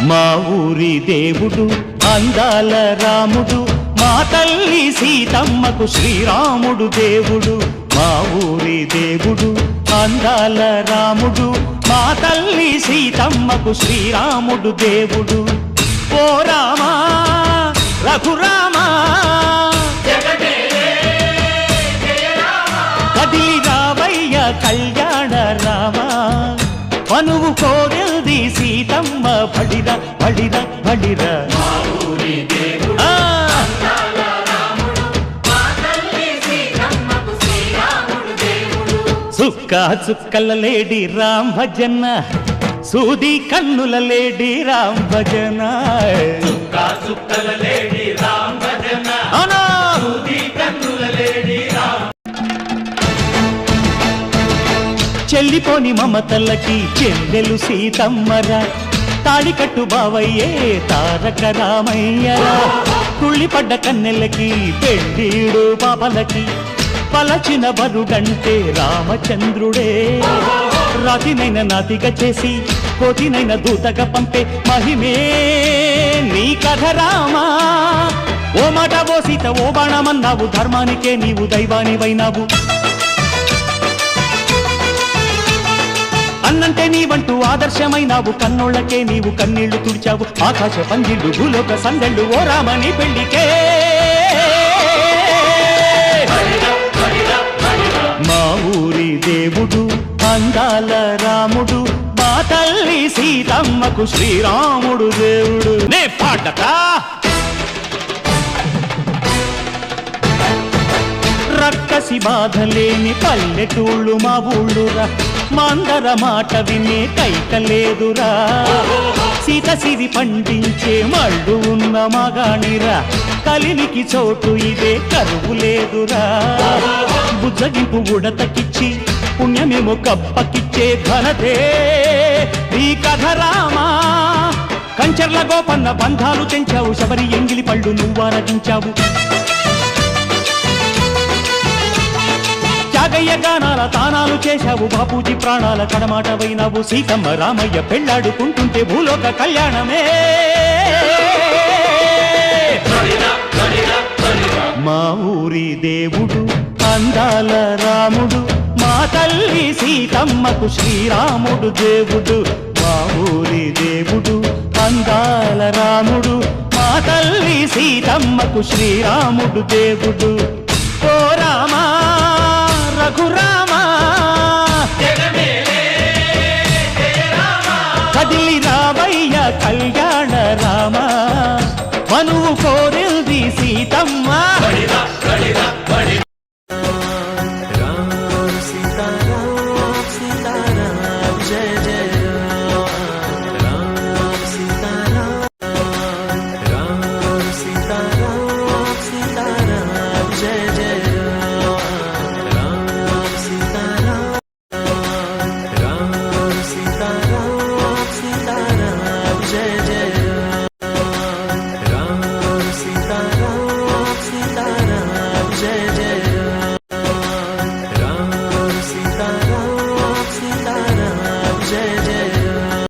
మా ఊరి దేవుడు అందాల రాముడు, మా తల్లి సీతమ్మకు శ్రీరాముడు దేవుడు. మా ఊరి దేవుడు అందాల రాముడు, మా తల్లి సీతమ్మకు శ్రీరాముడు దేవుడు. ఓ రామా రఘురామా కదిలి రావయ్య కళ్యాణ రామా, మనువు కోరెల్ది సీతమ్మ బడిర బడిర బడిర. సుక్క చుక్కల లేడి రామ్ భజన, సూది కన్నుల లేడి రామ్ భజన. చెల్లిపోని మమతలకి చెల్లెలు సీతమ్మరా, తాళికట్టు బావయ్యే తారక రామయ్యరా. తుళ్ళిపడ్డ కన్నెలకి పెళ్ళీడు పాపలకి పలచిన బరుడంటే రామచంద్రుడే. రాతినైన నాతిగా చేసి కోతినైన దూతగా పంపే మహిమే నీ కథ రామా. ఓ మాట ఓ సీత ఓ బాణమన్నావు, ధర్మానికే నీవు దైవానివైనావు. అన్నంటే నీవంటూ ఆదర్శమైనావు, కన్నోళ్లకే నీవు కన్నీళ్లు తుడిచావు. ఆకాశ పందిళ్ళు భూలోక సందళ్ళు ఓ రామని పెళ్లికే. మా ఊరి దేవుడు అందాల రాముడు, మా తల్లి సీతమ్మకు శ్రీరాముడు దేవుడు. నే పాటతా రక్కసి బాధలేని పల్లెటూళ్ళు మా ఊళ్ళురా, మందర మాట వినే కైకలేదురా. సీత సిరి పండించే మళ్ళు ఉన్న మగాణిరా, కలినికి చోటు ఇదే కరువు లేదురా. బుజ్జగింపు ఉడతకిచ్చి పుణ్యమేమో కప్పకిచ్చే ఘనతే ఈ కథ రామా. కంచర్ల గోపన్న బంధాలు తెంచావు, శబరి ఎంగిలి పళ్ళు నువ్వారగించావు. త్యాగయ్య గానాల తానాలు చేశావు, బాపూజీ ప్రాణాల కడమాటవైనావు. సీతమ్మ రామయ్య పెళ్లాడుకుంటుంటే భూలోక కళ్యాణమే. మా ఊరి దేవుడు అందాల రాముడు, మా తల్లి సీతమ్మకు శ్రీరాముడు దేవుడు. మా ఊరి దేవుడు అందాల రాముడు, మా తల్లి సీతమ్మకు శ్రీరాముడు దేవుడు. ఓ రామా రఘురామా కదిలి రావయ్య కళ్యాణ రామ, మనువు కోరెల్ది సీతమ్మ.